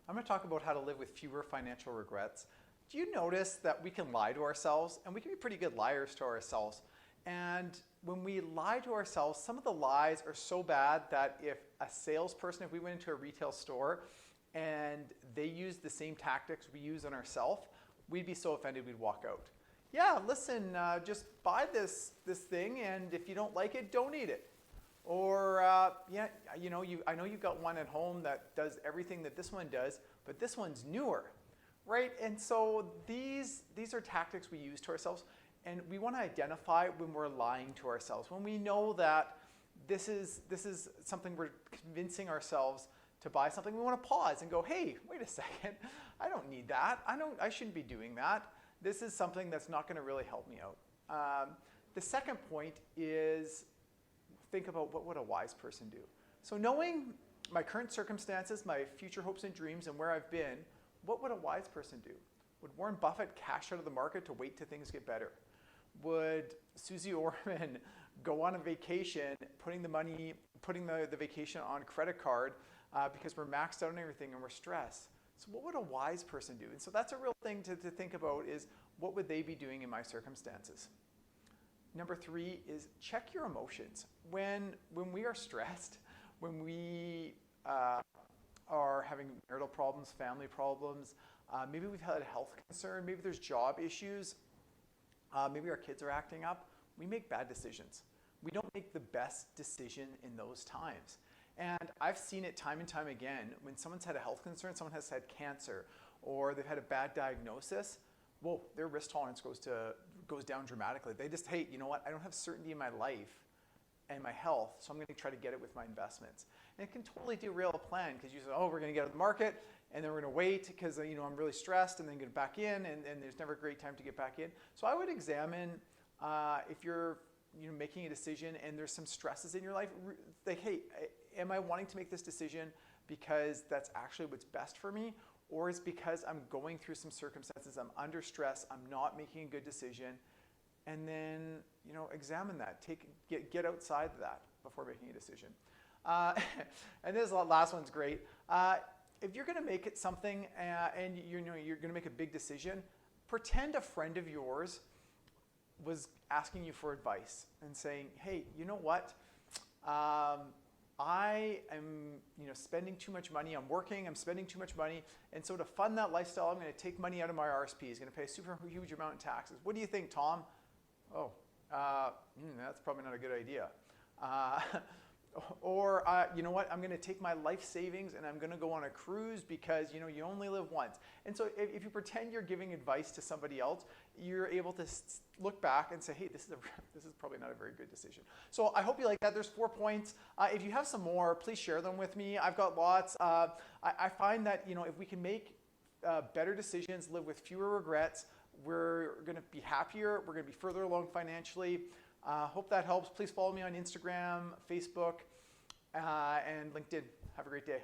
I'm going to talk about how to live with fewer financial regrets. Do you notice that we can lie to ourselves, and we can be pretty good liars to ourselves? And when we lie to ourselves, some of the lies are so bad that if a salesperson, if we went into a retail store and they used the same tactics we use on ourselves, we'd be so offended we'd walk out. Yeah, listen, just buy this thing, and if you don't like it, don't eat it. Or, yeah, I know you've got one at home that does everything that this one does, but this one's newer, right? And so these are tactics we use to ourselves, and we want to identify when we're lying to ourselves. When we know that this is something we're convincing ourselves to buy something, we want to pause and go, hey, wait a second, I don't need that. I shouldn't be doing that. This is something that's not going to really help me out. The second point is think about what would a wise person do. So knowing my current circumstances, my future hopes and dreams, and where I've been, what would a wise person do? Would Warren Buffett cash out of the market to wait till things get better? Would Susie Orman go on a vacation, putting the vacation on credit card because we're maxed out on everything and we're stressed? So what would a wise person do? And so that's a real thing to think about, is what would they be doing in my circumstances? Number 3 is check your emotions. When we are stressed, when we are having marital problems, family problems, maybe we've had a health concern, maybe there's job issues, maybe our kids are acting up, we make bad decisions. We don't make the best decision in those times. And I've seen it time and time again. When someone's had a health concern, someone has had cancer, or they've had a bad diagnosis, well, their risk tolerance goes down dramatically. They just, hey, you know what? I don't have certainty in my life and my health, so I'm going to try to get it with my investments. And it can totally derail a plan, because you say, oh, we're going to get out of the market, and then we're going to wait because I'm really stressed, and then get back in, and there's never a great time to get back in. So I would examine if you're making a decision and there's some stresses in your life, like, hey, am I wanting to make this decision because that's actually what's best for me? Or is because I'm going through some circumstances, I'm under stress, I'm not making a good decision, and then examine that. Get outside of that before making a decision. And this last one's great. If you're going to make it something and you're going to make a big decision, pretend a friend of yours was asking you for advice and saying, hey, you know what? I am spending too much money, I'm working, I'm spending too much money, and so to fund that lifestyle, I'm going to take money out of my RSP. It's going to pay a super huge amount in taxes. What do you think, Tom? Oh, that's probably not a good idea. Or, you know what, I'm going to take my life savings and I'm going to go on a cruise because, you only live once. And so if you pretend you're giving advice to somebody else, you're able to look back and say, hey, this is probably not a very good decision. So I hope you like that. There's 4 points. If you have some more, please share them with me. I've got lots. I find that, if we can make better decisions, live with fewer regrets, we're going to be happier, we're going to be further along financially. Hope that helps. Please follow me on Instagram, Facebook, and LinkedIn. Have a great day.